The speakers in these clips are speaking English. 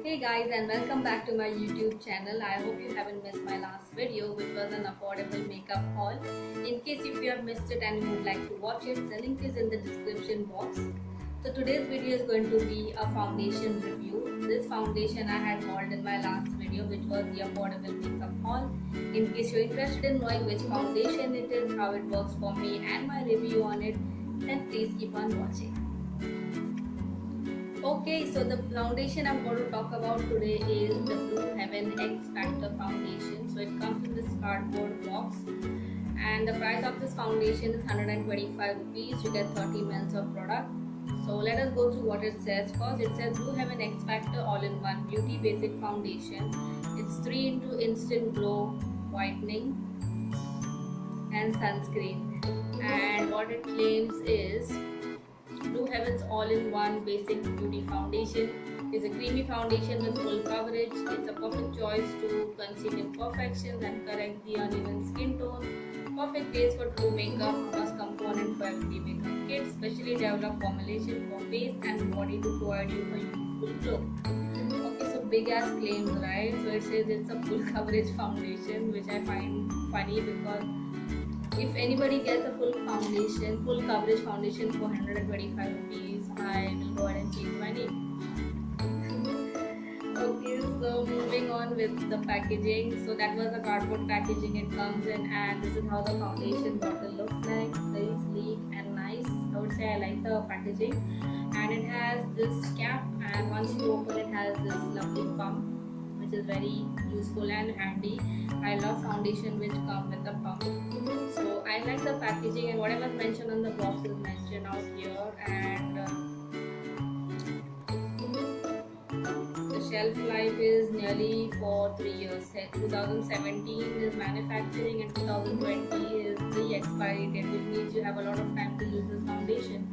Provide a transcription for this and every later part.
Hey guys, and welcome back to my YouTube channel. I hope you haven't missed my last video, which was an affordable makeup haul. In case if you have missed it and you would like to watch it, the link is in the description box. So today's video is going to be a foundation review. This foundation I had hauled in my last video, which was the affordable makeup haul. In case you're interested in knowing which foundation it is, how it works for me and my review on it, then please keep on watching. Okay, so the foundation I'm going to talk about today is the Blue Heaven X Factor foundation. So it comes in this cardboard box, and the price of this foundation is 125 rupees. You get 30 ml of product. So let us go through what it says first. It says Blue Heaven X Factor All-in-One Beauty Basic Foundation. It's 3 into Instant Glow Whitening and Sunscreen. And what it claims is Blue Heaven's all-in-one basic beauty foundation is a creamy foundation with full coverage. It's a perfect choice to conceal imperfections and correct the uneven skin tone. Perfect base for true makeup, must component for everyday makeup kit, specially developed formulation for face and body to provide you a youthful glow. Okay, so big ass claims, right? So it says it's a full coverage foundation, which I find funny because if anybody gets a full coverage foundation for 125 rupees, I will go ahead and change my name. Okay, so moving on with the packaging. So that was the cardboard packaging it comes in, and this is how the foundation bottle looks like. Very sleek and nice. I would say I like the packaging. And it has this cap, and once you open it has this lovely pump, which is very useful and handy. I love foundation which come with the pump. So I like the packaging, and whatever mentioned on the box is mentioned out here. And the shelf life is nearly for 3 years. 2017 is manufacturing and 2020 is the expiry date, which means you have a lot of time to use this foundation.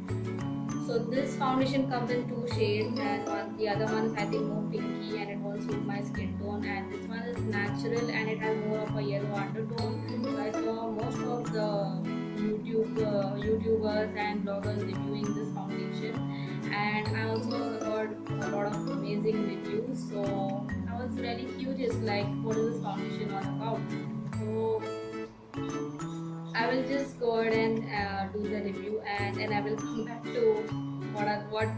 So this foundation comes in 2 shades, and the other one is I think more pinky and it won't suit my skin tone, and this one is natural and it has more of a yellow undertone. So I saw most of the YouTubers and bloggers reviewing this foundation, and I also heard a lot of amazing reviews. So I was really curious, like what is this foundation all about? So I will just go ahead and do the review, and then I will come back to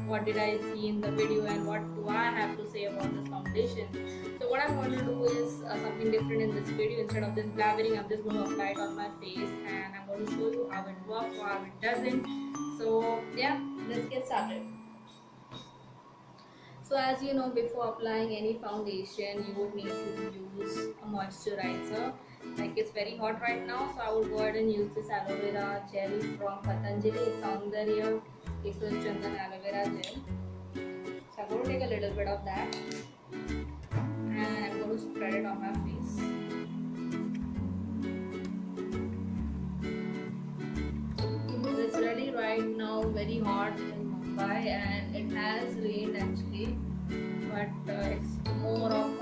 what did I see in the video and what do I have to say about this foundation. So what I'm going to do is something different in this video. Instead of this blabbering, I'm just going to apply it on my face, and I'm going to show you how it works or how it doesn't. So yeah, let's get started. So as you know, before applying any foundation, you would need to use a moisturizer. Like it's very hot right now, so I would go ahead and use this aloe vera gel from Patanjali. It's on the real Keso Chandan aloe vera gel. So I'm going to take a little bit of that and I'm going to spread it on my face. It's really right now very hot in Mumbai, and it has rained actually, but it's more of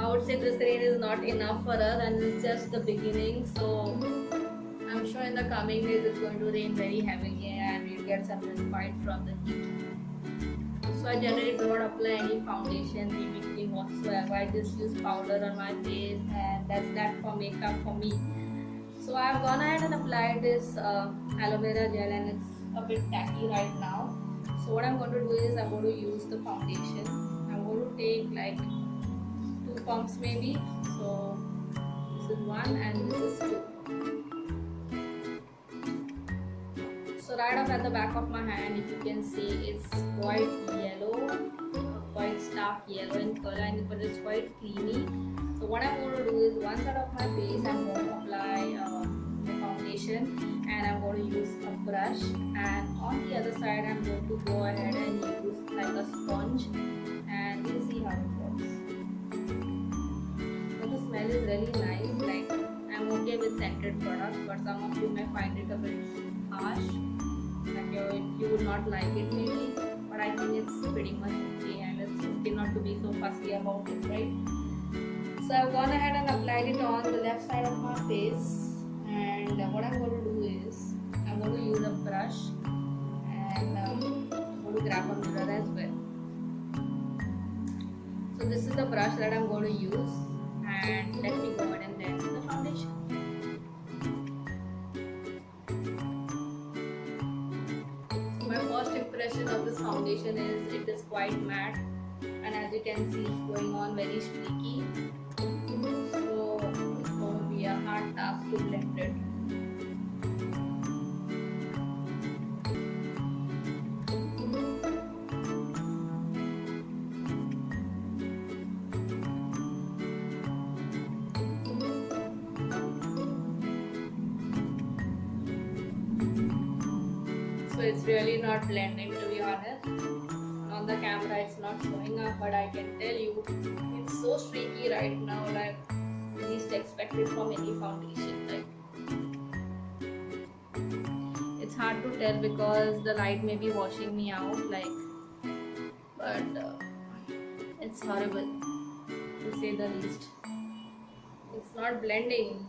I would say this rain is not enough for us, and it's just the beginning. So I'm sure in the coming days it's going to rain very heavily and we'll get some respite from the heat. So I generally don't apply any foundation, BB cream whatsoever. I just use powder on my face, and that's that for makeup for me. So I've gone ahead and applied this aloe vera gel, and it's a bit tacky right now. So what I'm going to do is I'm going to use the foundation. I'm going to take like 2 pumps maybe. So this is 1 and this is 2. So right up at the back of my hand, if you can see, it's quite yellow, quite stark yellow in color, but it's quite creamy. So what I'm going to do is one side of my face I'm going to apply the foundation, and I'm going to use a brush, and on the other side I'm going to go ahead and use like a sponge, and we'll see how it works. So the smell is really nice. Like I'm okay with scented products, but some of you may find it a bit harsh, like you would not like it maybe, but I think it's pretty much okay, and it's okay not to be so fussy about it, right? So I've gone ahead and applied it on the left side of my face, and what I'm going to do is I'm going to use a brush, and I'm going to grab a mirror as well. this is the brush that I'm going to use, and let me go ahead and blend the foundation. So my first impression of this foundation is it is quite matte, and as you can see it's going on very streaky. So it's going to be a hard task to blend it. So it's really not blending, to be honest. On the camera it's not showing up, but I can tell you it's so streaky right now, like least expected from any foundation. Like it's hard to tell because the light may be washing me out, like, but it's horrible to say the least. It's not blending.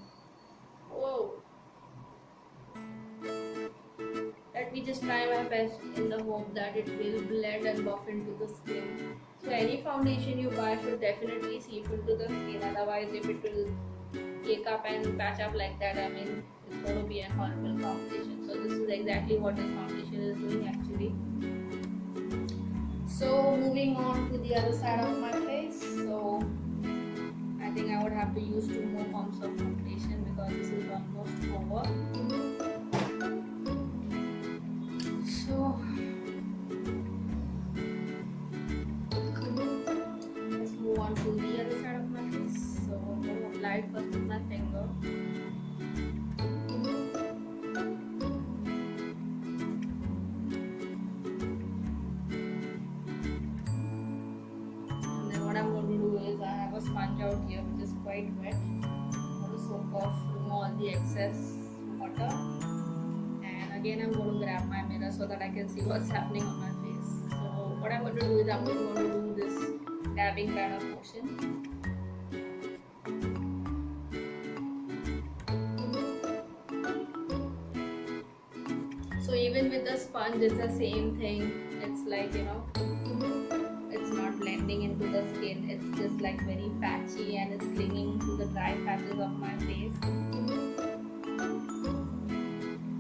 Whoa. Let me just try my best in the hope that it will blend and buff into the skin. So any foundation you buy should definitely seep into the skin, otherwise if it will cake up and patch up like that, I mean it's going to be a horrible foundation. So this is exactly what this foundation is doing actually. So moving on to the other side of my face. So I think I would have to use 2 more pumps of foundation because this is almost over. So let's move on to the other side of my face. So I'm going to apply it first with my finger. And then what I'm going to do is I have a sponge out here which is quite wet. I'm going to soak off, remove all the excess water. Again, I'm going to grab my mirror so that I can see what's happening on my face. So what I'm going to do is I'm going to do this dabbing kind of motion. So even with the sponge, it's the same thing. It's like, you know, it's not blending into the skin. It's just like very patchy and it's clinging to the dry patches of my face.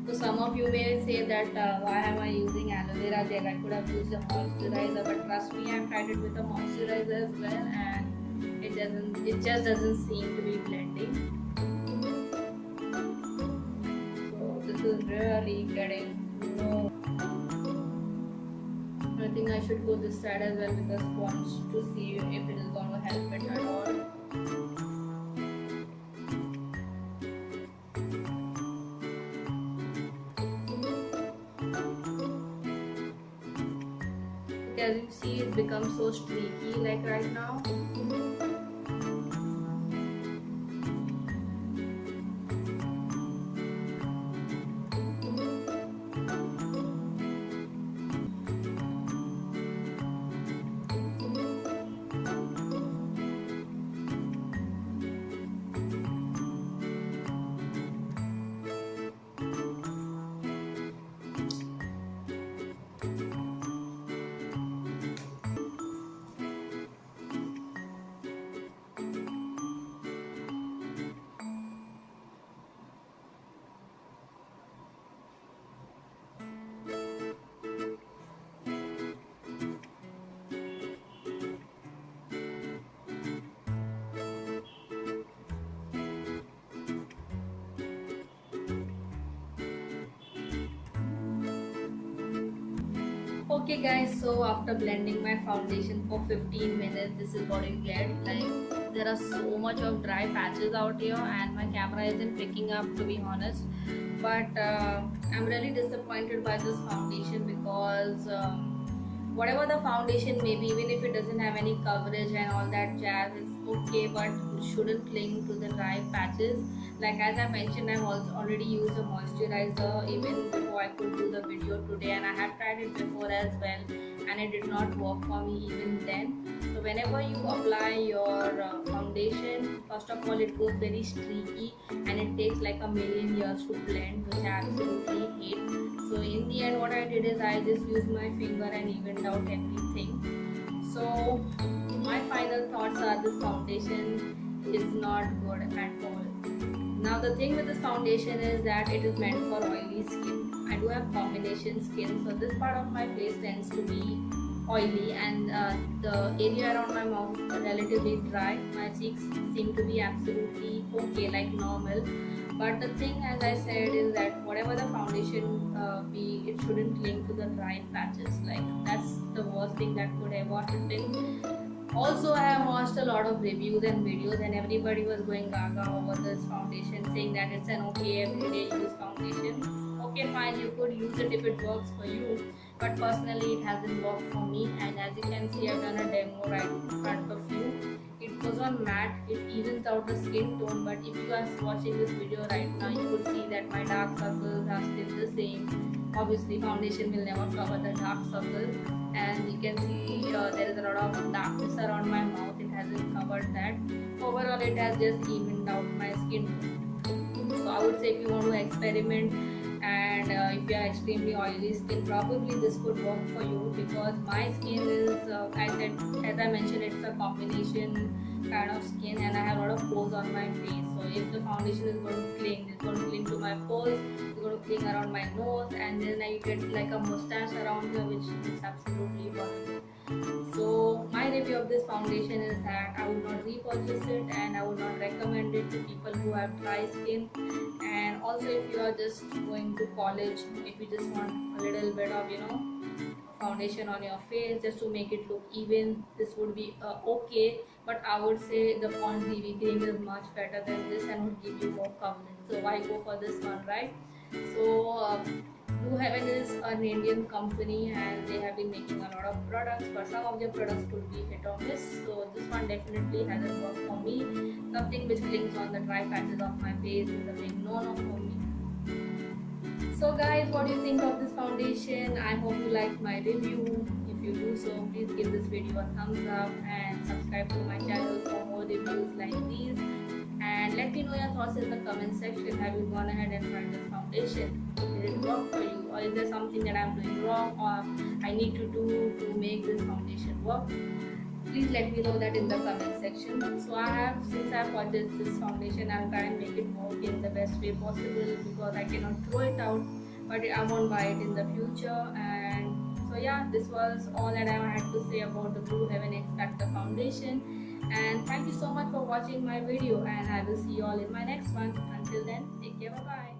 So some of you may say that why am I using aloe vera gel? I could have used a moisturizer, but trust me, I've tried it with a moisturizer as well, and it just doesn't seem to be blending. So this is really getting no. I think I should go this side as well with the sponge to see if it is going to help it at all. As you see, it becomes so streaky like right now. Okay guys, so after blending my foundation for 15 minutes, this is what you get. Like, there are so much of dry patches out here and my camera isn't picking up, to be honest. But I'm really disappointed by this foundation because whatever the foundation may be, even if it doesn't have any coverage and all that jazz, it's okay, but it shouldn't cling to the dry patches. Like as I mentioned, I've also already used a moisturizer even before I could do the video today, and I had tried it before as well, and it did not work for me even then. So whenever you apply your foundation, first of all, it goes very streaky and it takes like a million years to blend, which I absolutely hate. So in the end, what I did is I just used my finger and evened out everything. So my final thoughts are this foundation is not good at all. Now the thing with this foundation is that it is meant for oily skin. I do have combination skin, so this part of my face tends to be oily, and the area around my mouth is relatively dry. My cheeks seem to be absolutely okay, like normal. But the thing, as I said, is that whatever the foundation be, it shouldn't cling to the dry patches. Like that's the worst thing that could ever happen. Also, I have watched a lot of reviews and videos, and everybody was going gaga over this foundation, saying that it's an okay everyday use foundation. Okay, fine, you could use it if it works for you, but personally, it hasn't worked for me. And as you can see, I've done a demo right in front of you. It goes on matte, it evens out the skin tone, but if you are watching this video right now, you would see that my dark circles are still the same. Obviously, foundation will never cover the dark circles, and you can see there is a lot of darkness around my mouth. It hasn't covered that. Overall, it has just evened out my skin tone. So I would say if you want to experiment, and if you are extremely oily skin, probably this could work for you, because my skin is as I mentioned, it's a combination kind of skin, and I have a lot of pores on my face. So if the foundation is going to cling, it's going to cling to my pores, it's going to cling around my nose, and then I get like a mustache around here, which is absolutely horrible. So my review of this foundation is that I would not repurchase it, and I would not recommend it to people who have dry skin. And also, if you are just going to college, if you just want a little bit of foundation on your face just to make it look even, this would be okay. But I would say the Pond's BB cream is much better than this and would give you more coverage. So why go for this one, right? So Blue Heaven is an Indian company, and they have been making a lot of products, but some of their products could be hit or miss. So this one definitely hasn't worked for me. Something which clings on the dry patches of my face is a big no-no for me. So guys, what do you think of this foundation? I hope you liked my review. If you do so, please give this video a thumbs up and subscribe to my channel for more reviews like these. And let me know your thoughts in the comment section. Have you gone ahead and tried this foundation? Did it work for you? Or is there something that I'm doing wrong or I need to do to make this foundation work? Please let me know that in the comment section. So since I have purchased this foundation, I'll try and make it work in the best way possible, because I cannot throw it out, but I won't buy it in the future. And so yeah, this was all that I had to say about the Blue Heaven X Factor foundation. And thank you so much for watching my video, and I will see you all in my next one. Until then, take care, bye bye.